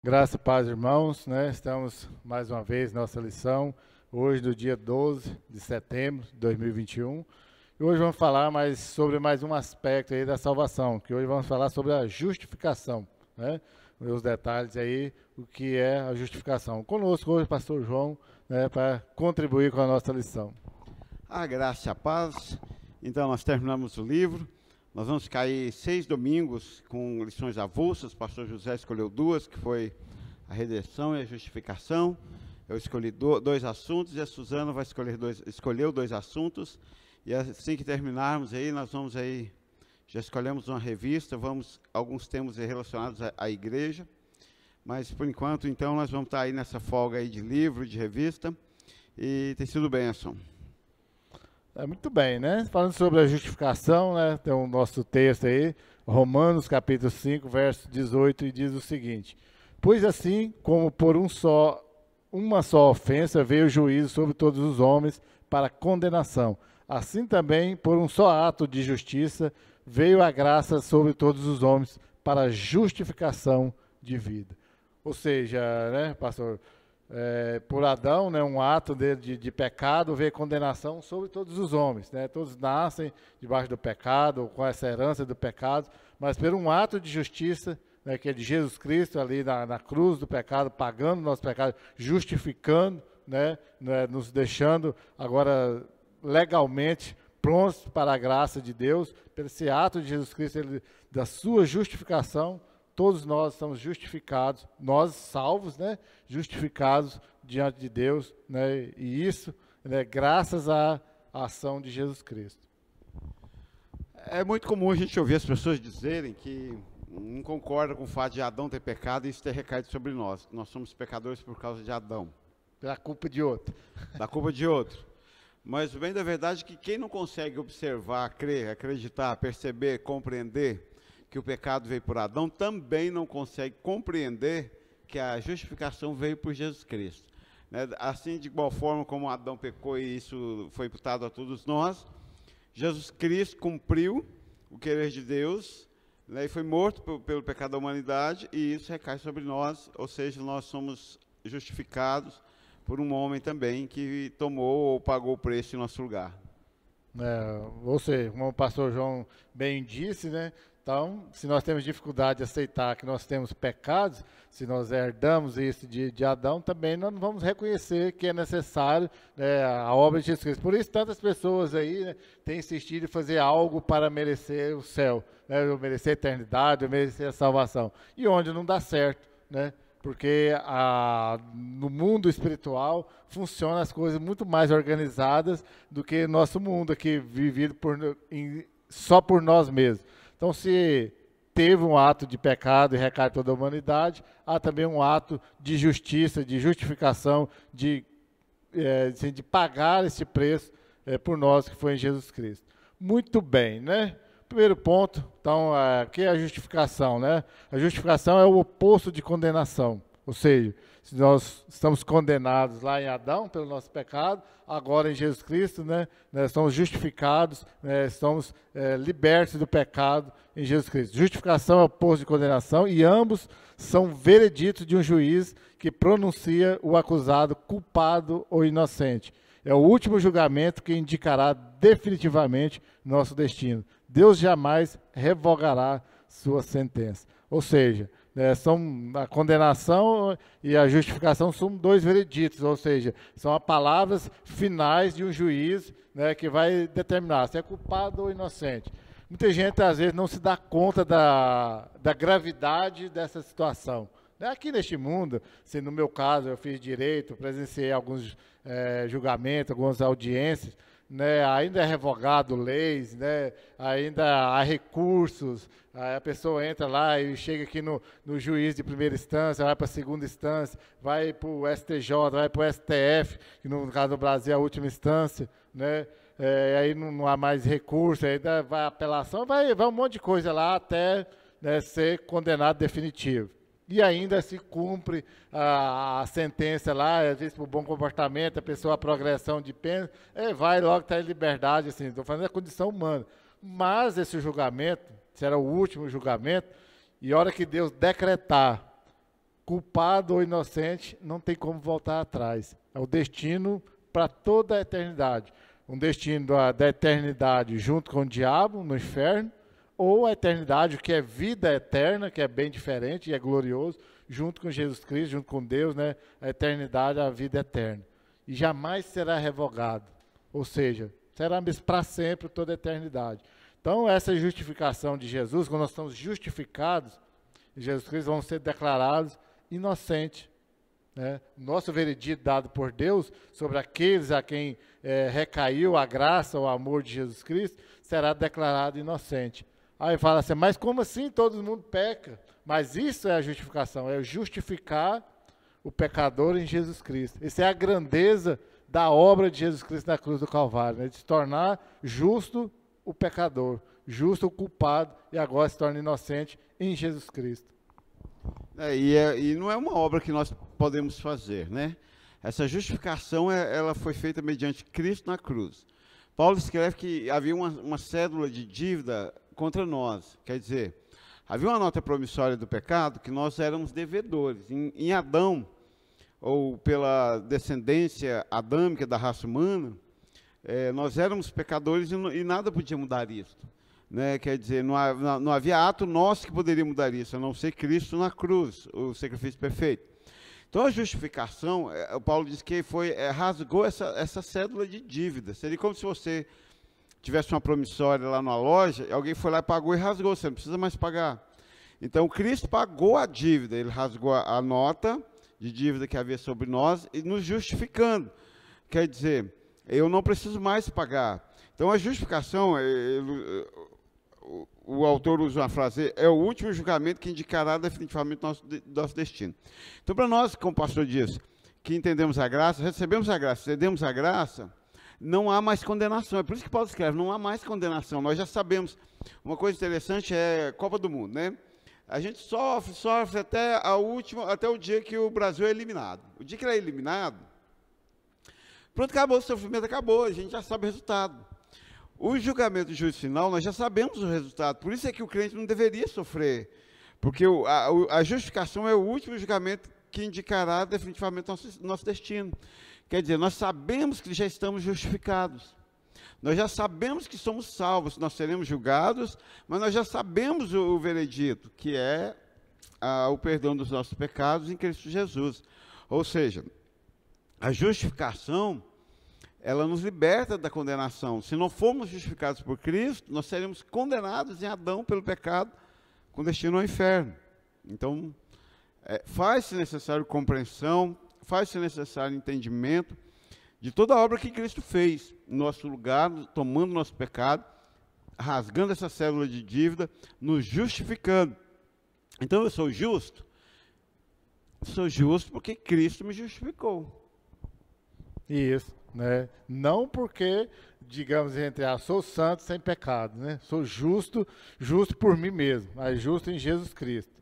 Graça e paz, irmãos, né? Estamos mais uma vez na nossa lição, hoje do dia 12 de setembro de 2021. E hoje vamos falar sobre mais um aspecto aí da salvação, que hoje vamos falar sobre a justificação, né? Os detalhes aí, o que é a justificação. Conosco hoje o pastor João, né, para contribuir com a nossa lição. A graça e a paz. Então, nós terminamos o livro. Nós vamos cair 6 domingos com lições avulsas. O pastor José escolheu 2, que foi a redenção e a justificação. Eu escolhi 2 assuntos e a Suzana vai escolheu 2 assuntos. E assim que terminarmos aí, nós vamos aí, já escolhemos uma revista, alguns temas relacionados à igreja. Mas, por enquanto, então, nós vamos estar aí nessa folga aí de livro, de revista. E tem sido bênção. Muito bem, né? Falando sobre a justificação, né? Tem o nosso texto aí, Romanos capítulo 5, verso 18, e diz o seguinte: pois assim como por uma só ofensa veio o juízo sobre todos os homens para condenação, assim também por um só ato de justiça veio a graça sobre todos os homens para justificação de vida. Ou seja, né, pastor, por Adão, né, um ato de pecado, veio condenação sobre todos os homens, né? Todos nascem debaixo do pecado, com essa herança do pecado, mas por um ato de justiça, né, que é de Jesus Cristo ali na cruz do pecado, pagando o nosso pecado, justificando, né, nos deixando agora legalmente prontos para a graça de Deus, pelo esse ato de Jesus Cristo, da sua justificação. Todos nós estamos justificados, nós salvos, né, justificados diante de Deus, né, e isso, né, graças à ação de Jesus Cristo. É muito comum a gente ouvir as pessoas dizerem que não concordam com o fato de Adão ter pecado e isso ter recaído sobre nós. Nós somos pecadores por causa de Adão. Pela culpa de outro. Da culpa de outro. Mas o bem da verdade é que quem não consegue observar, crer, acreditar, perceber, compreender que o pecado veio por Adão, também não consegue compreender que a justificação veio por Jesus Cristo. Assim, de igual forma como Adão pecou e isso foi imputado a todos nós, Jesus Cristo cumpriu o querer de Deus, né, e foi morto pelo pecado da humanidade, e isso recai sobre nós, ou seja, nós somos justificados por um homem também que tomou ou pagou o preço em nosso lugar. Ou seja, como o pastor João bem disse, né? Então, se nós temos dificuldade de aceitar que nós temos pecados, se nós herdamos isso de Adão, também nós não vamos reconhecer que é necessário, né, a obra de Jesus Cristo. Por isso, tantas pessoas aí, né, têm insistido em fazer algo para merecer o céu, né, merecer a eternidade, merecer a salvação. E onde não dá certo, né? Porque no mundo espiritual funcionam as coisas muito mais organizadas do que nosso mundo aqui, vivido só por nós mesmos. Então, se teve um ato de pecado e recai toda a humanidade, há também um ato de justiça, de justificação, de pagar esse preço por nós, que foi em Jesus Cristo. Muito bem, né? Primeiro ponto, então, que é a justificação, né? A justificação é o oposto de condenação. Ou seja, se nós estamos condenados lá em Adão pelo nosso pecado, agora em Jesus Cristo, né, nós somos justificados, né, estamos libertos do pecado em Jesus Cristo. Justificação é o oposto de condenação e ambos são vereditos de um juiz que pronuncia o acusado culpado ou inocente. É o último julgamento que indicará definitivamente nosso destino. Deus jamais revogará sua sentença. Ou seja, a condenação e a justificação são 2 vereditos, ou seja, são as palavras finais de um juiz, né, que vai determinar se é culpado ou inocente. Muita gente, às vezes, não se dá conta da gravidade dessa situação. Aqui neste mundo, se no meu caso eu fiz direito, presenciei alguns julgamentos, algumas audiências, né, ainda é revogado leis, né, ainda há recursos, a pessoa entra lá e chega aqui no juiz de primeira instância, vai para a segunda instância, vai para o STJ, vai para o STF, que no caso do Brasil é a última instância, né, aí não há mais recurso, ainda vai apelação, vai um monte de coisa lá até, né, ser condenado definitivo. E ainda se cumpre a sentença lá, às vezes por bom comportamento, a pessoa, a progressão de pena, vai logo estar em liberdade, assim, estou falando da condição humana. Mas esse julgamento, será o último julgamento, e a hora que Deus decretar culpado ou inocente, não tem como voltar atrás. É o destino para toda a eternidade. Um destino da eternidade junto com o diabo, no inferno, ou a eternidade, que é vida eterna, que é bem diferente e é glorioso, junto com Jesus Cristo, junto com Deus, né? A eternidade, a vida eterna. E jamais será revogado. Ou seja, será para sempre, toda a eternidade. Então, essa justificação de Jesus, quando nós estamos justificados em Jesus Cristo, vamos ser declarados inocentes. Né? Nosso veredito dado por Deus sobre aqueles a quem recaiu a graça, o amor de Jesus Cristo, será declarado inocente. Aí fala assim, mas como assim todo mundo peca? Mas isso é a justificação, é justificar o pecador em Jesus Cristo. Essa é a grandeza da obra de Jesus Cristo na cruz do Calvário, né? De se tornar justo o pecador, justo o culpado, e agora se torna inocente em Jesus Cristo. E não é uma obra que nós podemos fazer, né? Essa justificação, ela foi feita mediante Cristo na cruz. Paulo escreve que havia uma cédula de dívida contra nós, quer dizer, havia uma nota promissória do pecado que nós éramos devedores. Em Adão, ou pela descendência adâmica da raça humana, nós éramos pecadores e nada podia mudar isso. Né? Quer dizer, não havia ato nosso que poderia mudar isso, a não ser Cristo na cruz, o sacrifício perfeito. Então a justificação, o Paulo diz que rasgou essa cédula de dívida. Seria como se você tivesse uma promissória lá na loja, alguém foi lá e pagou e rasgou, você não precisa mais pagar. Então Cristo pagou a dívida, ele rasgou a nota de dívida que havia sobre nós e nos justificando. Quer dizer, eu não preciso mais pagar. Então a justificação, o autor usa uma frase, é o último julgamento que indicará definitivamente nosso destino. Então para nós, como o pastor disse, que entendemos a graça, recebemos a graça, cedemos a graça, não há mais condenação. É por isso que Paulo escreve, não há mais condenação. Nós já sabemos. Uma coisa interessante é Copa do Mundo, né? A gente sofre até o dia que o Brasil é eliminado. O dia que ele é eliminado, pronto, acabou, o sofrimento acabou, a gente já sabe o resultado. O julgamento do juízo final, nós já sabemos o resultado. Por isso é que o crente não deveria sofrer. Porque a justificação é o último julgamento que indicará definitivamente nosso destino. Quer dizer, nós sabemos que já estamos justificados. Nós já sabemos que somos salvos, nós seremos julgados, mas nós já sabemos o veredito, que é o perdão dos nossos pecados em Cristo Jesus. Ou seja, a justificação, ela nos liberta da condenação. Se não formos justificados por Cristo, nós seremos condenados em Adão pelo pecado, com destino ao inferno. Então, faz-se necessário compreensão, faz-se necessário entendimento de toda a obra que Cristo fez no nosso lugar, tomando nosso pecado, rasgando essa célula de dívida, nos justificando. Então eu sou justo? Sou justo porque Cristo me justificou. Isso, né? Não porque, digamos, sou santo sem pecado, né? Sou justo por mim mesmo, mas justo em Jesus Cristo.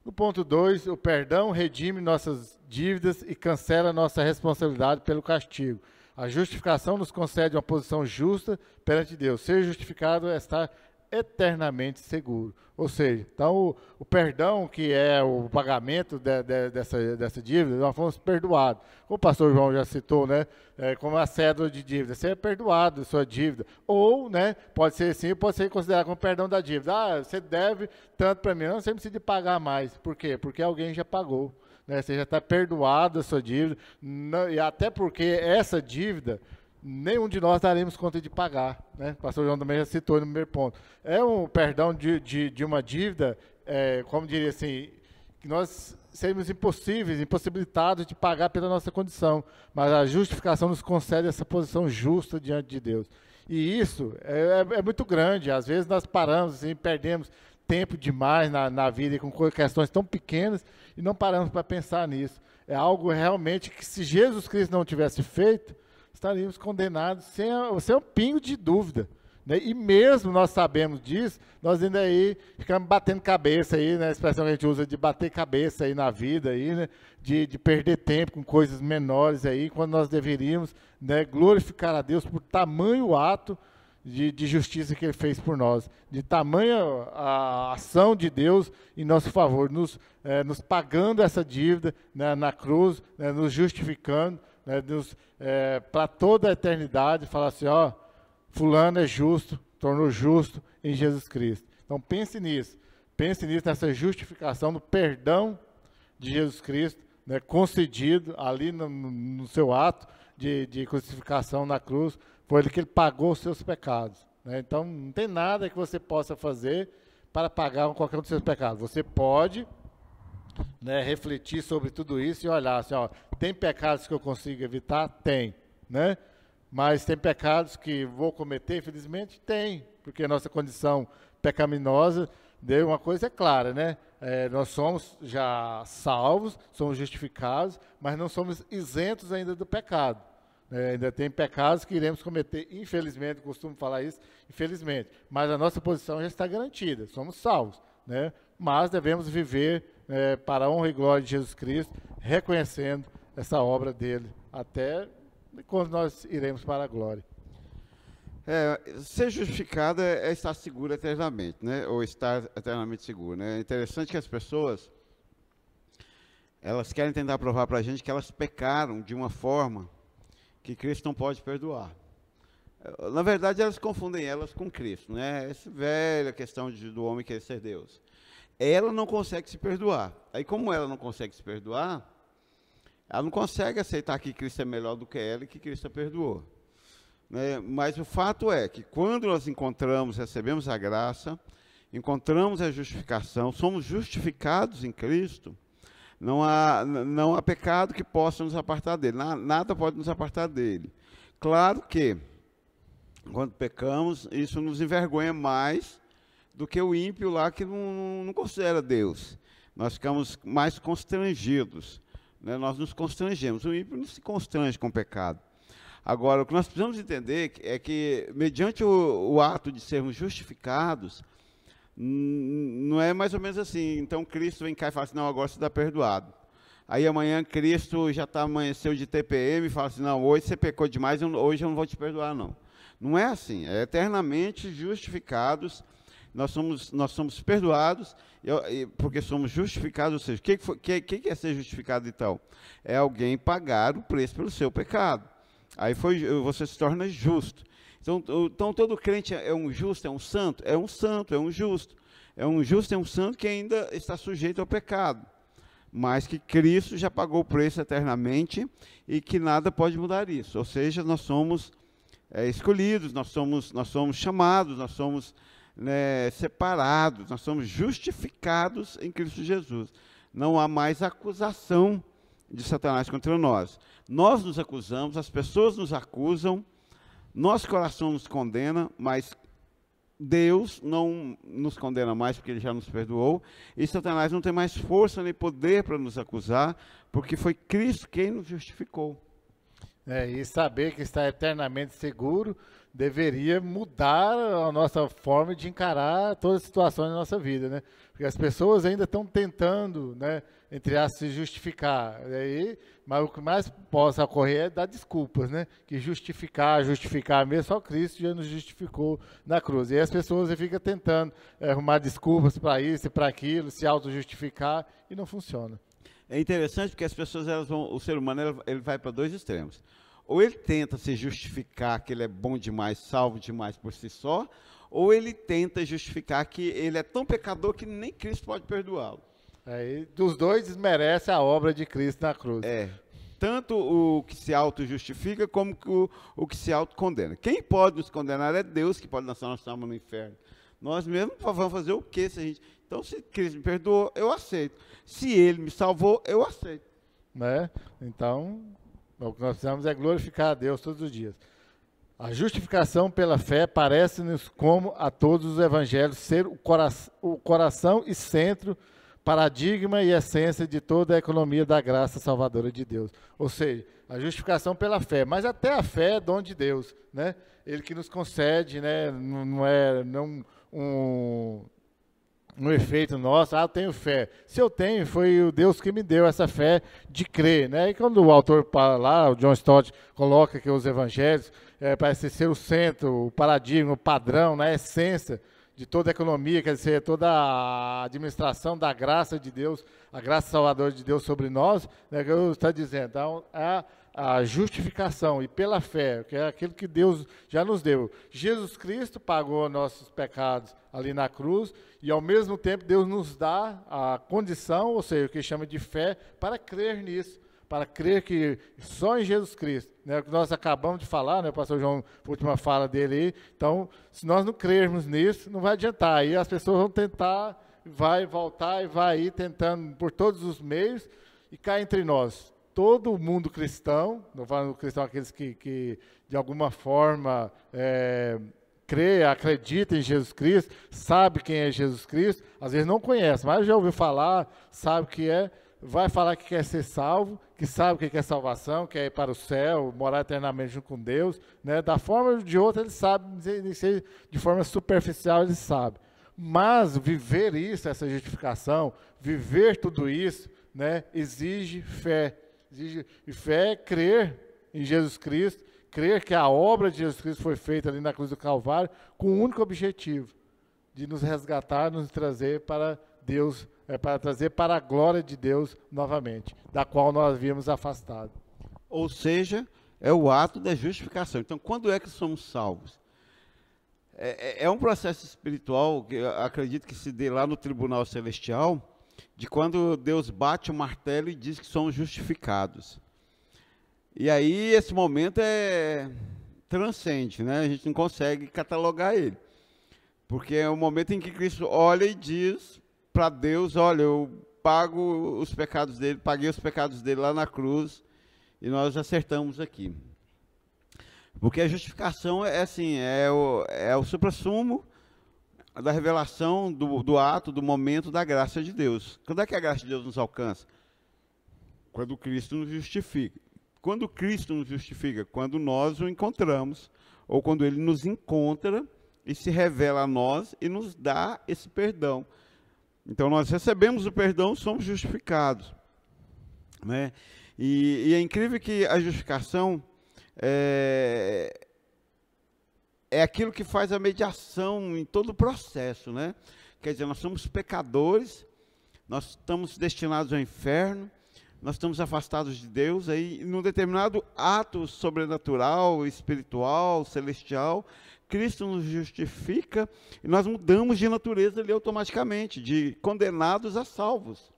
No ponto 2, o perdão redime nossas dívidas e cancela nossa responsabilidade pelo castigo. A justificação nos concede uma posição justa perante Deus. Ser justificado é estar eternamente seguro. Ou seja, então o perdão, que é o pagamento dessa dívida, nós fomos perdoados. Como o pastor João já citou, né? Como a cédula de dívida, você é perdoado da sua dívida. Ou, né, pode ser sim, pode ser considerado como perdão da dívida. Ah, você deve tanto para mim, não, você precisa de pagar mais. Por quê? Porque alguém já pagou. Né? Você já está perdoado da sua dívida. Não, e até porque essa dívida, nenhum de nós daremos conta de pagar, né? O pastor João também já citou no primeiro ponto. É um perdão de uma dívida, como diria assim, que nós seremos impossibilitados de pagar pela nossa condição, mas a justificação nos concede essa posição justa diante de Deus. E isso é muito grande, às vezes nós paramos, assim, perdemos tempo demais na vida com questões tão pequenas e não paramos para pensar nisso. É algo realmente que, se Jesus Cristo não tivesse feito, estaríamos condenados sem um pingo de dúvida. Né? E mesmo nós sabemos disso, nós ainda aí ficamos batendo cabeça aí, né? A expressão que a gente usa de bater cabeça aí na vida, aí, né? de perder tempo com coisas menores aí, quando nós deveríamos, né, glorificar a Deus por tamanho ato de justiça que ele fez por nós, de tamanha a ação de Deus em nosso favor, nos pagando essa dívida, né, na cruz, né, nos justificando, né, para toda a eternidade, falar assim, ó, fulano é justo, tornou justo em Jesus Cristo. Então pense nisso, nessa justificação, no perdão de Jesus Cristo, né, concedido ali no seu ato de crucificação na cruz, foi ele que ele pagou os seus pecados. Né? Então, não tem nada que você possa fazer para pagar qualquer um dos seus pecados. Você pode, né, refletir sobre tudo isso e olhar assim, ó, tem pecados que eu consigo evitar? Tem. Né? Mas tem pecados que vou cometer? Infelizmente, tem. Porque a nossa condição pecaminosa, uma coisa é clara, né? Nós somos já salvos, somos justificados, mas não somos isentos ainda do pecado. Ainda tem pecados que iremos cometer, infelizmente, costumo falar isso, infelizmente. Mas a nossa posição já está garantida, somos salvos. Né? Mas devemos viver para a honra e glória de Jesus Cristo, reconhecendo essa obra dele, até quando nós iremos para a glória. Ser justificado é estar seguro eternamente, né? Ou estar eternamente seguro. Né? É interessante que as pessoas, elas querem tentar provar para a gente que elas pecaram de uma forma que Cristo não pode perdoar. Na verdade, elas confundem elas com Cristo, né? Essa velha questão do homem querer ser Deus. Ela não consegue se perdoar. Aí, como ela não consegue se perdoar, ela não consegue aceitar que Cristo é melhor do que ela e que Cristo a perdoou. Né? Mas o fato é que quando nós recebemos a graça, encontramos a justificação, somos justificados em Cristo, não há pecado que possa nos apartar dele, nada pode nos apartar dele. Claro que, quando pecamos, isso nos envergonha mais do que o ímpio lá que não considera Deus. Nós ficamos mais constrangidos, né? Nós nos constrangemos, o ímpio não se constrange com o pecado. Agora, o que nós precisamos entender é que, mediante o ato de sermos justificados, não é mais ou menos assim, então Cristo vem cá e fala assim, não, agora você está perdoado. Aí amanhã Cristo já amanheceu de TPM e fala assim, não, hoje você pecou demais, hoje eu não vou te perdoar, não. Não é assim, é eternamente justificados, nós somos perdoados, porque somos justificados, ou seja, o que é ser justificado então? É alguém pagar o preço pelo seu pecado. Aí você se torna justo. Então todo crente é um justo, é um santo? É um santo, é um justo. É um justo, é um santo que ainda está sujeito ao pecado. Mas que Cristo já pagou o preço eternamente e que nada pode mudar isso. Ou seja, nós somos escolhidos, nós somos chamados, nós somos separados, nós somos justificados em Cristo Jesus. Não há mais acusação de Satanás contra nós. Nós nos acusamos, as pessoas nos acusam, nosso coração nos condena, mas Deus não nos condena mais porque Ele já nos perdoou, e Satanás não tem mais força nem poder para nos acusar, porque foi Cristo quem nos justificou. E saber que está eternamente seguro deveria mudar a nossa forma de encarar todas as situações da nossa vida, né? Porque as pessoas ainda estão tentando, né, entre aspas, se justificar. Mas o que mais possa ocorrer é dar desculpas, né? Que justificar mesmo, só Cristo já nos justificou na cruz. E aí as pessoas ficam tentando arrumar desculpas para isso e para aquilo, se auto-justificar, e não funciona. É interessante porque as pessoas, o ser humano ele vai para dois extremos. Ou ele tenta se justificar que ele é bom demais, salvo demais por si só, ou ele tenta justificar que ele é tão pecador que nem Cristo pode perdoá-lo. Dos dois desmerece a obra de Cristo na cruz. Tanto o que se auto-justifica como o que se auto-condena. Quem pode nos condenar é Deus, que pode lançar nossa alma no inferno. Nós mesmos vamos fazer o quê? Então, se Cristo me perdoou, eu aceito. Se Ele me salvou, eu aceito. Né? Então, o que nós precisamos é glorificar a Deus todos os dias. A justificação pela fé parece-nos, como a todos os evangelhos, ser o coração e centro, paradigma e essência de toda a economia da graça salvadora de Deus. Ou seja, a justificação pela fé, mas até a fé é dom de Deus, né? Ele que nos concede, né? Não um efeito nosso, eu tenho fé. Se eu tenho, foi o Deus que me deu essa fé de crer, né? E quando o autor lá, o John Stott, coloca que os evangelhos parece ser o centro, o paradigma, o padrão, né? A essência de toda a economia, quer dizer, toda a administração da graça de Deus, a graça salvadora de Deus sobre nós, né? Que eu estou dizendo, então, a justificação e pela fé, que é aquilo que Deus já nos deu. Jesus Cristo pagou nossos pecados ali na cruz e, ao mesmo tempo, Deus nos dá a condição, ou seja, o que chama de fé, para crer nisso, para crer que só em Jesus Cristo, né, o que nós acabamos de falar, né, o pastor João, a última fala dele aí, então, se nós não crermos nisso, não vai adiantar, aí as pessoas vão tentar, vai voltar e vai ir tentando por todos os meios e cá entre nós. Todo mundo cristão, não falando cristão, aqueles que de alguma forma crê, acredita em Jesus Cristo, sabe quem é Jesus Cristo, às vezes não conhece, mas já ouviu falar, sabe o que é, vai falar que quer ser salvo, que sabe o que é salvação, quer ir para o céu, morar eternamente junto com Deus, né? Da forma ou de outra ele sabe, de forma superficial ele sabe. Mas viver isso, essa justificação, viver tudo isso, né, exige fé. E fé é crer em Jesus Cristo, crer que a obra de Jesus Cristo foi feita ali na cruz do Calvário com o único objetivo de nos resgatar, nos trazer para Deus, para trazer para a glória de Deus novamente, da qual nós havíamos afastado. Ou seja, é o ato da justificação. Então, quando é que somos salvos? É um processo espiritual que eu acredito que se dê lá no tribunal celestial, de quando Deus bate o martelo e diz que somos justificados. E aí esse momento transcende, né? A gente não consegue catalogar ele. Porque é o momento em que Cristo olha e diz para Deus, olha, eu pago os pecados dele, paguei os pecados dele lá na cruz e nós acertamos aqui. Porque a justificação é o suprassumo da revelação do ato, do momento da graça de Deus. Quando é que a graça de Deus nos alcança? Quando Cristo nos justifica. Quando Cristo nos justifica? Quando nós o encontramos, ou quando ele nos encontra e se revela a nós e nos dá esse perdão. Então nós recebemos o perdão, somos justificados, né? E é incrível que a justificação é aquilo que faz a mediação em todo o processo, né? Quer dizer, nós somos pecadores, nós estamos destinados ao inferno, nós estamos afastados de Deus, aí num determinado ato sobrenatural, espiritual, celestial, Cristo nos justifica e nós mudamos de natureza ali automaticamente, de condenados a salvos,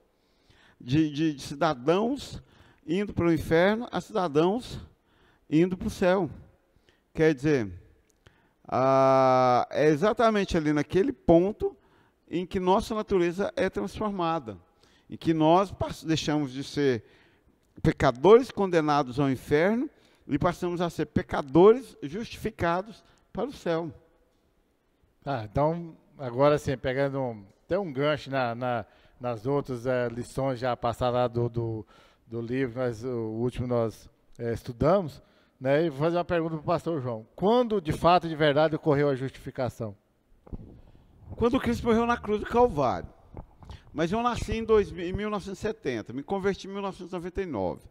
de cidadãos indo para o inferno a cidadãos indo para o céu. Quer dizer, é exatamente ali naquele ponto em que nossa natureza é transformada, em que nós deixamos de ser pecadores condenados ao inferno e passamos a ser pecadores justificados para o céu. Então, agora sim, pegando até um gancho nas outras lições já passadas lá do livro, o último nós estudamos, né, e vou fazer uma pergunta para o pastor João. Quando, de fato, de verdade, ocorreu a justificação? Quando Cristo morreu na cruz do Calvário. Mas eu nasci em 1970, me converti em 1999.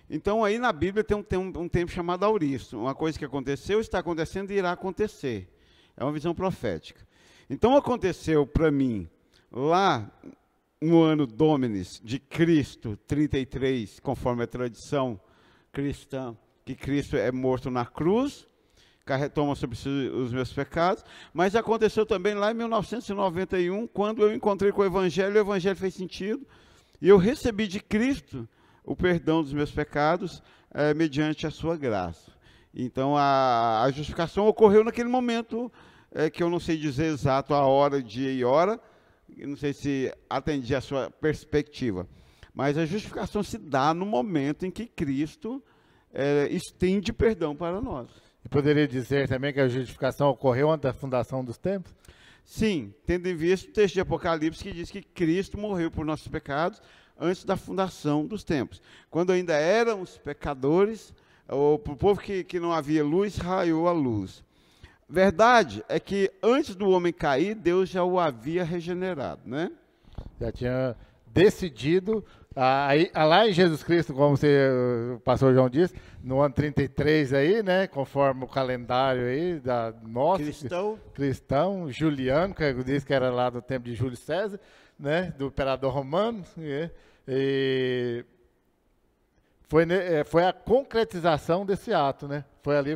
Então, aí na Bíblia tem um tempo chamado auristo, uma coisa que aconteceu, está acontecendo e irá acontecer. É uma visão profética. Então, aconteceu para mim, lá no ano Dominis de Cristo, 33, conforme a tradição cristã, que Cristo é morto na cruz, toma sobre si os meus pecados, mas aconteceu também lá em 1991, quando eu encontrei com o Evangelho fez sentido, e eu recebi de Cristo o perdão dos meus pecados, mediante a sua graça. Então, a justificação ocorreu naquele momento, que eu não sei dizer exato a hora, dia e hora, não sei se atendi a sua perspectiva, mas a justificação se dá no momento em que Cristo estende perdão para nós. E poderia dizer também que a justificação ocorreu antes da fundação dos tempos? Sim, tendo em vista o texto de Apocalipse que diz que Cristo morreu por nossos pecados antes da fundação dos tempos. Quando ainda éramos pecadores, para o povo que não havia luz, raiou a luz. Verdade é que antes do homem cair, Deus já o havia regenerado, né? Já tinha decidido, lá em Jesus Cristo, como o pastor João disse, no ano 33 aí, né, conforme o calendário aí da nossa cristão Juliano, que diz que era lá do tempo de Júlio César, né, do imperador romano, e foi a concretização desse ato, né?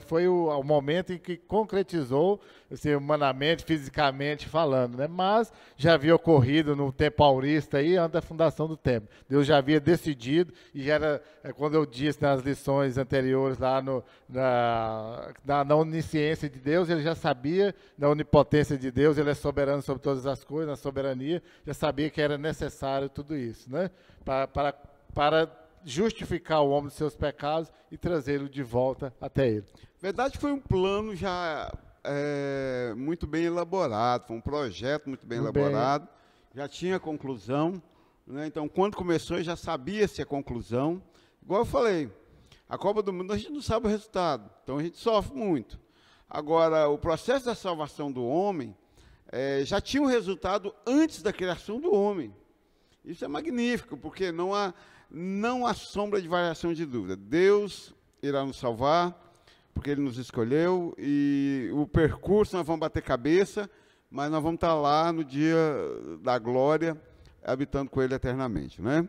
Foi o momento em que concretizou, assim, humanamente, fisicamente falando, né? Mas já havia ocorrido no tempo aurista aí, antes da fundação do templo. Deus já havia decidido, e já era, quando eu disse nas lições anteriores lá na onisciência de Deus, ele já sabia, na onipotência de Deus, ele é soberano sobre todas as coisas, na soberania, já sabia que era necessário tudo isso, né? Para justificar o homem dos seus pecados e trazê-lo de volta até ele. Verdade, foi um plano já muito bem elaborado, foi um projeto muito bem elaborado, já tinha conclusão, né? Então, quando começou, já sabia-se a conclusão. Igual eu falei, a Copa do Mundo, a gente não sabe o resultado, então a gente sofre muito. Agora, o processo da salvação do homem já tinha um resultado antes da criação do homem. Isso é magnífico, porque não há sombra de variação de dúvida. Deus irá nos salvar, porque Ele nos escolheu, e o percurso nós vamos bater cabeça, mas nós vamos estar lá no dia da glória, habitando com Ele eternamente, né?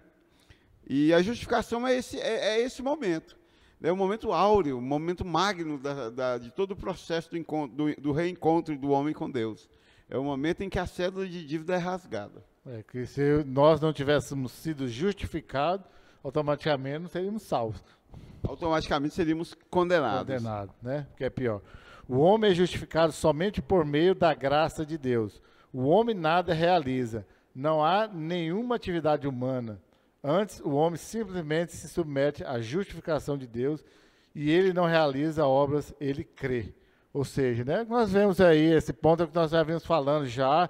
E a justificação é esse momento. É o momento áureo, o momento magno de todo o processo do reencontro do homem com Deus. É o momento em que a cédula de dívida é rasgada. Que se nós não tivéssemos sido justificados, automaticamente não seríamos salvos. Automaticamente seríamos condenados. Condenados, né? Que é pior. O homem é justificado somente por meio da graça de Deus. O homem nada realiza. Não há nenhuma atividade humana. Antes, o homem simplesmente se submete à justificação de Deus e ele não realiza obras, ele crê. Ou seja, né? Nós vemos aí, esse ponto que nós já vimos falando já,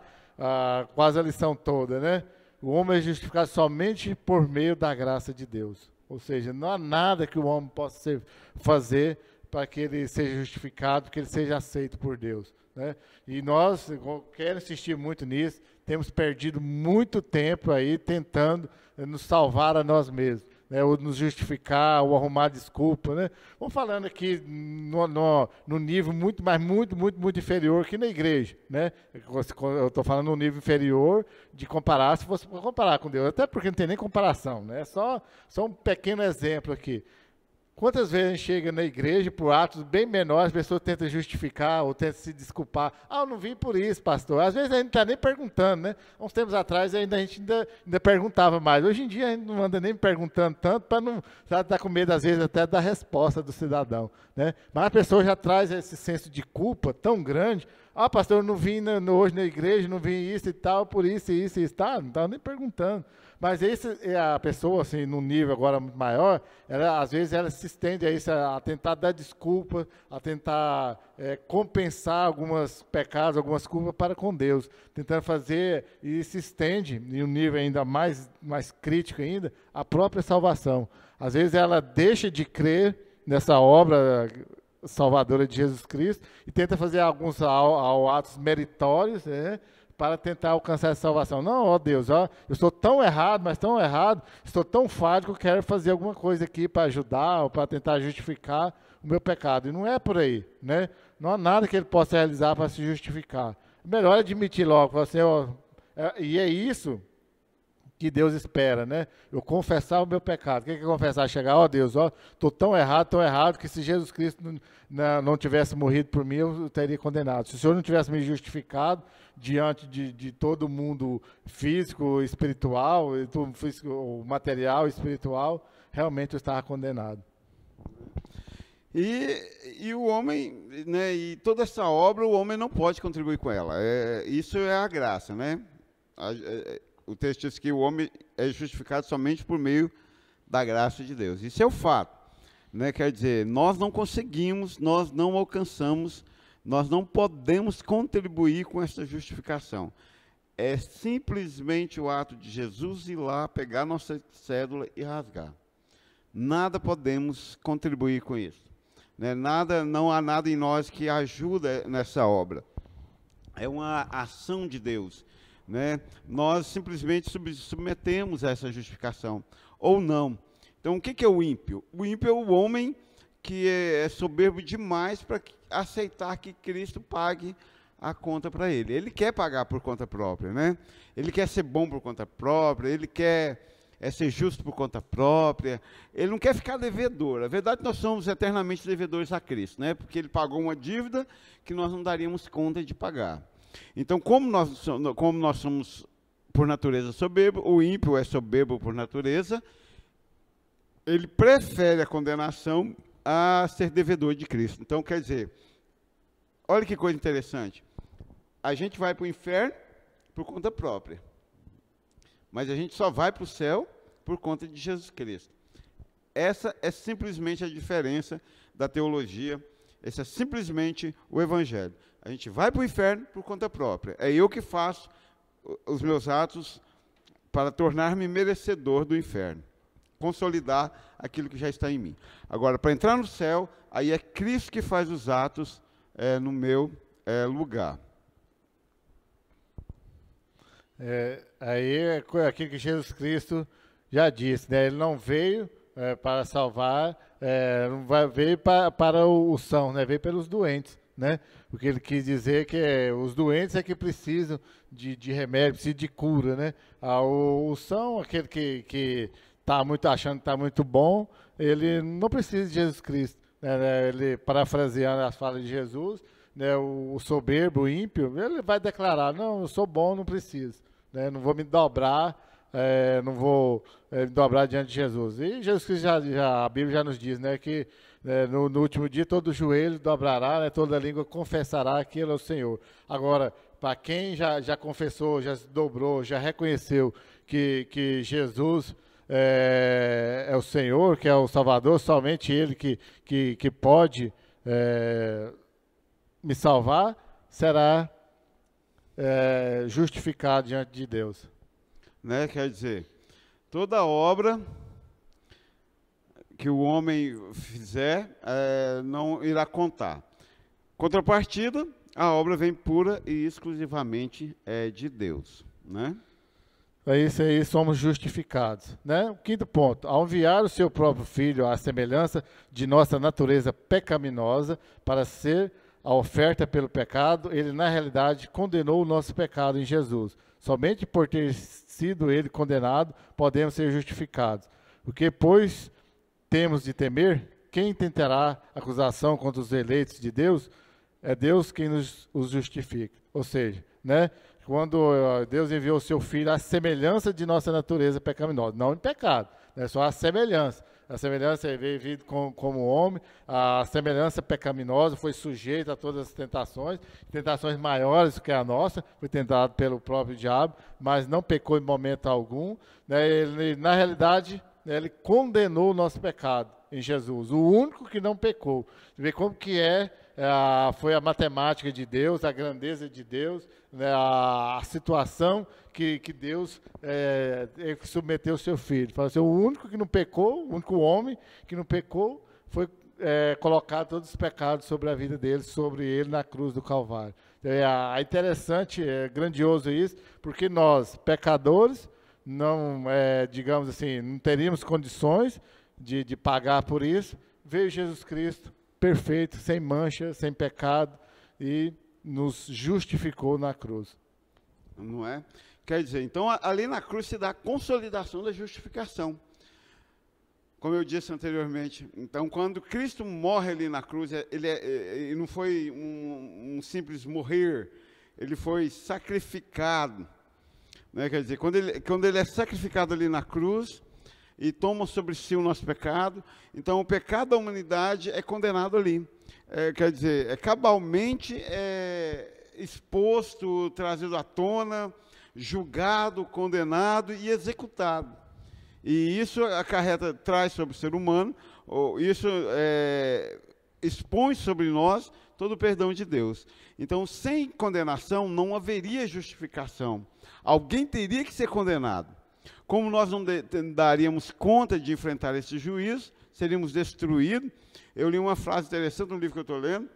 quase a lição toda, né? O homem é justificado somente por meio da graça de Deus. Ou seja, não há nada que o homem possa fazer para que ele seja justificado, que ele seja aceito por Deus, né? E nós, quero insistir muito nisso, temos perdido muito tempo aí tentando nos salvar a nós mesmos, né? Ou nos justificar, ou arrumar desculpa, né? Vamos falando aqui no nível muito inferior que na igreja, né? Eu estou falando no nível inferior de comparar, se fosse para comparar com Deus, até porque não tem nem comparação, né? Só um pequeno exemplo aqui. Quantas vezes a gente chega na igreja por atos bem menores, as pessoas tentam justificar ou tentam se desculpar. Eu não vim por isso, pastor. Às vezes a gente não está nem perguntando, né? Uns tempos atrás a gente ainda perguntava mais. Hoje em dia a gente não anda nem perguntando tanto para não estar com medo, às vezes, até da resposta do cidadão, né? Mas a pessoa já traz esse senso de culpa tão grande. Pastor, eu não vim hoje na igreja, não vim isso e tal, por isso e isso e isso. Não estava nem perguntando. Mas a pessoa, assim, num nível agora muito maior, às vezes ela se estende a isso, a tentar dar desculpa, a tentar compensar alguns pecados, algumas culpas para com Deus. Tentando fazer, e se estende, em um nível ainda mais crítico ainda, a própria salvação. Às vezes ela deixa de crer nessa obra salvadora de Jesus Cristo e tenta fazer alguns atos meritórios, né? Para tentar alcançar essa salvação. Não, ó Deus, eu sou tão errado, mas tão errado, estou tão falho que eu quero fazer alguma coisa aqui para ajudar ou para tentar justificar o meu pecado. E não é por aí, né? Não há nada que ele possa realizar para se justificar. Melhor admitir logo, assim, e é isso que Deus espera, né? Eu confessar o meu pecado. O que é confessar? Chegar, Deus, estou tão errado, que se Jesus Cristo não tivesse morrido por mim, eu teria condenado. Se o Senhor não tivesse me justificado diante de todo mundo físico, espiritual, material, espiritual, realmente eu estava condenado. E o homem, né? E toda essa obra, o homem não pode contribuir com ela. Isso é a graça, né? O texto diz que o homem é justificado somente por meio da graça de Deus. Isso é o fato, né? Quer dizer, nós não conseguimos, nós não alcançamos, nós não podemos contribuir com essa justificação. É simplesmente o ato de Jesus ir lá, pegar nossa cédula e rasgar. Nada podemos contribuir com isso. né? Não há nada em nós que ajuda nessa obra. É uma ação de Deus, né? Nós simplesmente submetemos a essa justificação, ou não. Então, o que é o ímpio? O ímpio é o homem que é soberbo demais para aceitar que Cristo pague a conta para ele. Ele quer pagar por conta própria, né? Ele quer ser bom por conta própria, ele quer ser justo por conta própria, ele não quer ficar devedor. A verdade é que nós somos eternamente devedores a Cristo, né? Porque ele pagou uma dívida que nós não daríamos conta de pagar. Então, como nós somos por natureza soberbo, o ímpio é soberbo por natureza, ele prefere a condenação a ser devedor de Cristo. Então, quer dizer, olha que coisa interessante, a gente vai para o inferno por conta própria, mas a gente só vai para o céu por conta de Jesus Cristo. Essa é simplesmente a diferença da teologia, esse é simplesmente o Evangelho. A gente vai para o inferno por conta própria. É eu que faço os meus atos para tornar-me merecedor do inferno, consolidar aquilo que já está em mim. Agora, para entrar no céu, aí é Cristo que faz os atos no meu lugar. Aí é aquilo que Jesus Cristo já disse, né? Ele não veio para salvar, não veio para os sãos, né? Veio pelos doentes, né? Porque ele quis dizer que os doentes é que precisam de remédio, precisam de cura, né? O são, aquele que está achando que está muito bom, ele não precisa de Jesus Cristo, né? Ele, parafraseando as falas de Jesus, né? O soberbo, o ímpio, ele vai declarar, não, eu sou bom, não preciso, né? Não vou me dobrar, não vou me dobrar diante de Jesus. E Jesus Cristo, a Bíblia já nos diz, né, que no último dia todo joelho dobrará, né, toda língua confessará que Ele é o Senhor. Agora, para quem já confessou, já se dobrou, já reconheceu que Jesus é o Senhor, que é o Salvador, somente Ele que pode me salvar, será justificado diante de Deus. Né? Quer dizer, toda obra que o homem fizer não irá contar. Contrapartida, a obra vem pura e exclusivamente de Deus, né? É isso aí, somos justificados, né? O quinto ponto, ao enviar o seu próprio Filho à semelhança de nossa natureza pecaminosa para ser a oferta pelo pecado, ele na realidade condenou o nosso pecado em Jesus. Somente por ter sido ele condenado, podemos ser justificados. Porque, pois, temos de temer, quem tentará acusação contra os eleitos de Deus? É Deus quem os justifica. Ou seja, né? Quando Deus enviou o seu Filho à semelhança de nossa natureza pecaminosa, não em pecado, é só a semelhança. A semelhança veio vindo como homem, a semelhança pecaminosa foi sujeita a todas as tentações maiores do que a nossa, foi tentado pelo próprio diabo, mas não pecou em momento algum, né? Ele, na realidade, ele condenou o nosso pecado em Jesus, o único que não pecou. Você vê como que foi a matemática de Deus, a grandeza de Deus, né, a situação que Deus submeteu o seu Filho. Fala assim, o único que não pecou, o único homem que não pecou, foi colocar todos os pecados sobre a vida dele, sobre ele na cruz do Calvário. É interessante, é grandioso isso, porque nós, pecadores, não, digamos assim, não teríamos condições de pagar por isso. Veio Jesus Cristo, perfeito, sem mancha, sem pecado, e nos justificou na cruz. Não é? Quer dizer, então ali na cruz se dá a consolidação da justificação. Como eu disse anteriormente, então quando Cristo morre ali na cruz, ele não foi um simples morrer, ele foi sacrificado. Né? Quer dizer, quando ele é sacrificado ali na cruz e toma sobre si o nosso pecado, então o pecado da humanidade é condenado ali. Quer dizer, cabalmente exposto, trazido à tona, julgado, condenado e executado. E isso traz sobre o ser humano, isso expõe sobre nós todo o perdão de Deus. Então, sem condenação, não haveria justificação. Alguém teria que ser condenado. Como nós não daríamos conta de enfrentar esse juízo, seríamos destruídos. Eu li uma frase interessante no livro que eu estou lendo,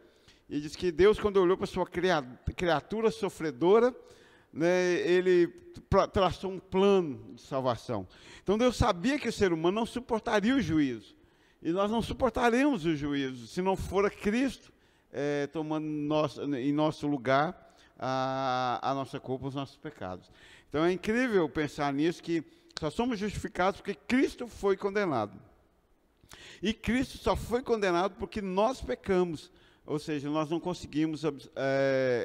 e diz que Deus, quando olhou para a sua criatura sofredora, né, ele traçou um plano de salvação. Então Deus sabia que o ser humano não suportaria o juízo. E nós não suportaremos o juízo se não for Cristo tomando em nosso lugar a nossa culpa, os nossos pecados. Então é incrível pensar nisso, que só somos justificados porque Cristo foi condenado. E Cristo só foi condenado porque nós pecamos. Ou seja, nós não conseguimos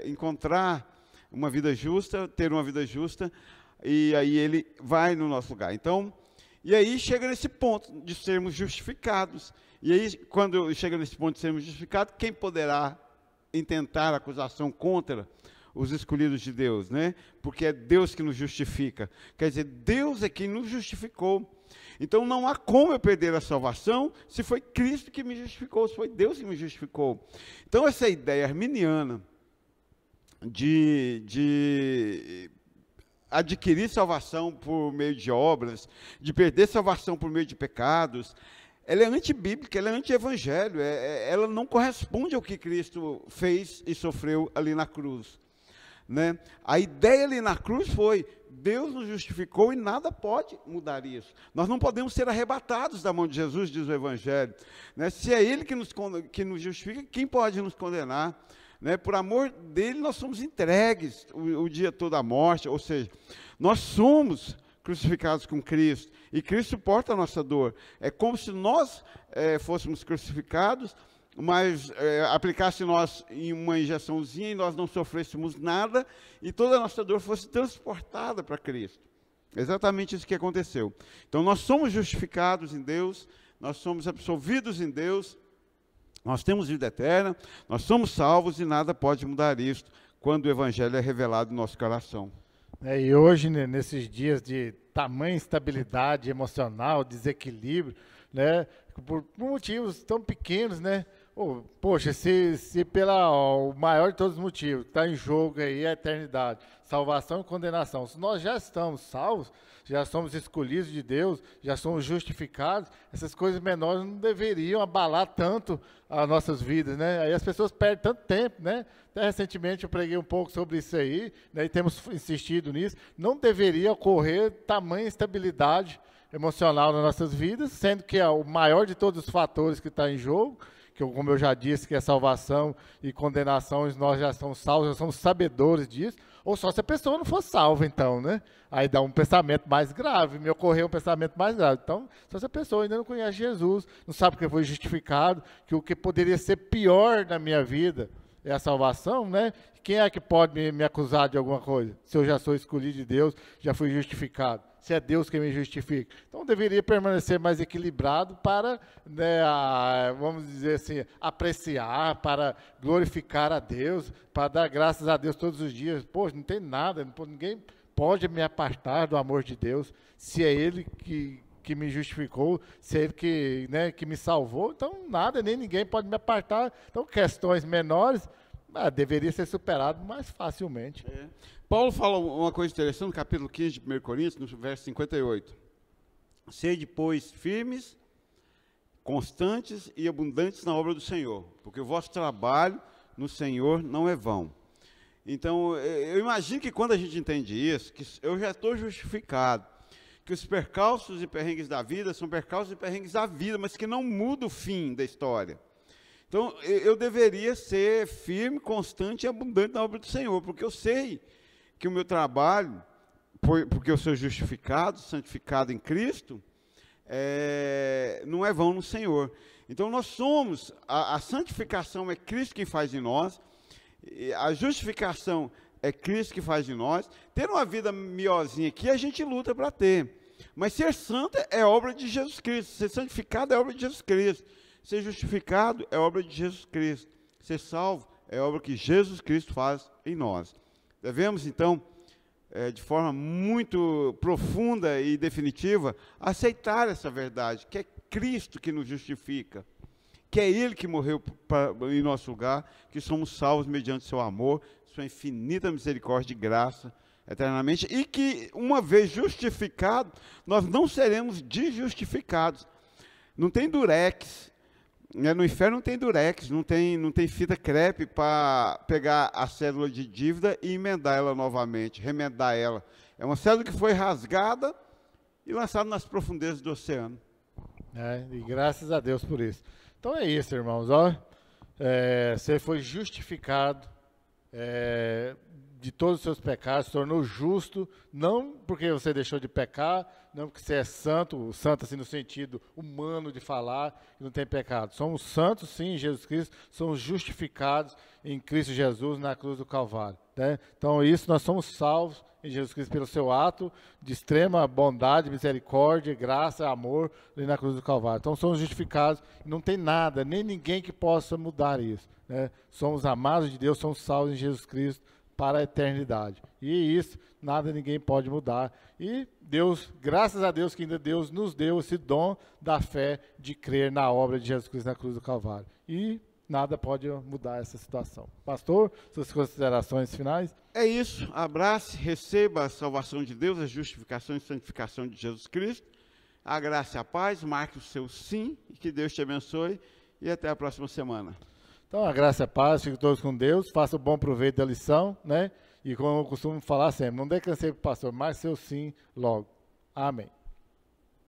encontrar uma vida justa, ter uma vida justa, e aí ele vai no nosso lugar. Então, e aí chega nesse ponto de sermos justificados. E aí, quando chega nesse ponto de sermos justificados, quem poderá intentar acusação contra os escolhidos de Deus, né? Porque é Deus que nos justifica. Quer dizer, Deus é quem nos justificou. Então não há como eu perder a salvação se foi Cristo que me justificou, se foi Deus que me justificou. Então essa ideia arminiana de adquirir salvação por meio de obras, de perder salvação por meio de pecados, ela é antibíblica, ela é anti-evangelho, ela não corresponde ao que Cristo fez e sofreu ali na cruz. Né? A ideia ali na cruz foi: Deus nos justificou e nada pode mudar isso. Nós não podemos ser arrebatados da mão de Jesus, diz o Evangelho. Né? Se é Ele que nos justifica, quem pode nos condenar? Né? Por amor dele, nós somos entregues o dia todo à morte, ou seja, nós somos crucificados com Cristo, e Cristo suporta a nossa dor. É como se nós fôssemos crucificados, mas aplicasse nós em uma injeçãozinha e nós não sofrêssemos nada, e toda a nossa dor fosse transportada para Cristo. Exatamente isso que aconteceu. Então nós somos justificados em Deus, nós somos absolvidos em Deus, nós temos vida eterna, nós somos salvos e nada pode mudar isso quando o Evangelho é revelado no nosso coração. E hoje, né, nesses dias de tamanha instabilidade emocional, desequilíbrio, né, por motivos tão pequenos, né? Poxa, se o maior de todos os motivos está em jogo aí a eternidade, salvação e condenação, se nós já estamos salvos, já somos escolhidos de Deus, já somos justificados, essas coisas menores não deveriam abalar tanto as nossas vidas, né? Aí as pessoas perdem tanto tempo, né? Até recentemente eu preguei um pouco sobre isso aí, né, e temos insistido nisso. Não deveria ocorrer tamanha instabilidade emocional nas nossas vidas, sendo que é o maior de todos os fatores que está em jogo, que como eu já disse, que é salvação e condenação, nós já somos salvos, já somos sabedores disso, ou só se a pessoa não for salva, então, né? Aí dá um pensamento mais grave, me ocorreu um pensamento mais grave. Então, só se a pessoa ainda não conhece Jesus, não sabe que foi justificado, que o que poderia ser pior na minha vida é a salvação, né? Quem é que pode me acusar de alguma coisa? Se eu já sou escolhido de Deus, já fui justificado. Se é Deus que me justifica. Então, deveria permanecer mais equilibrado para, né, vamos dizer assim, apreciar, para glorificar a Deus, para dar graças a Deus todos os dias. Poxa, não tem nada, ninguém pode me apartar do amor de Deus, se é Ele que me justificou, se é Ele que me salvou, então nada, nem ninguém pode me apartar. Então, questões menores deveria ser superado mais facilmente. Paulo fala uma coisa interessante no capítulo 15 de 1 Coríntios, no verso 58. Sede, pois, firmes, constantes e abundantes na obra do Senhor, porque o vosso trabalho no Senhor não é vão. Então, eu imagino que quando a gente entende isso, que eu já estou justificado, que os percalços e perrengues da vida são percalços e perrengues da vida, mas que não muda o fim da história. Então, eu deveria ser firme, constante e abundante na obra do Senhor, porque eu sei que o meu trabalho, porque eu sou justificado, santificado em Cristo, não é vão no Senhor. Então, nós somos, a santificação é Cristo quem faz em nós, a justificação é Cristo que faz em nós. Ter uma vida melhorzinha aqui, a gente luta para ter. Mas ser santo é obra de Jesus Cristo, ser santificado é obra de Jesus Cristo. Ser justificado é obra de Jesus Cristo. Ser salvo é obra que Jesus Cristo faz em nós. Devemos, então, de forma muito profunda e definitiva, aceitar essa verdade, que é Cristo que nos justifica, que é Ele que morreu em nosso lugar, que somos salvos mediante seu amor, sua infinita misericórdia e graça eternamente, e que, uma vez justificado, nós não seremos desjustificados. Não tem durex, né? No inferno não tem durex, não tem fita crepe para pegar a cédula de dívida e emendar ela novamente, remendar ela. É uma cédula que foi rasgada e lançada nas profundezas do oceano. E graças a Deus por isso. Então é isso, irmãos. Ó, você foi justificado de todos os seus pecados, se tornou justo, não porque você deixou de pecar, não porque você é santo, santo assim no sentido humano de falar, e não tem pecado. Somos santos, sim, em Jesus Cristo, somos justificados em Cristo Jesus na cruz do Calvário. Né? Então, isso, nós somos salvos em Jesus Cristo pelo seu ato de extrema bondade, misericórdia, graça, amor ali na cruz do Calvário. Então, somos justificados, não tem nada, nem ninguém que possa mudar isso. Né? Somos amados de Deus, somos salvos em Jesus Cristo para a eternidade. E isso, nada, ninguém pode mudar. E Deus, graças a Deus que ainda Deus nos deu esse dom da fé de crer na obra de Jesus Cristo na cruz do Calvário. E nada pode mudar essa situação. Pastor, suas considerações finais? É isso, abrace, receba a salvação de Deus, a justificação e santificação de Jesus Cristo. A graça e a paz, marque o seu sim, e que Deus te abençoe, e até a próxima semana. Então, a graça e a paz, fiquem todos com Deus, façam bom proveito da lição, né? E como eu costumo falar sempre, não dê canseiro para o pastor, mas seu sim logo. Amém.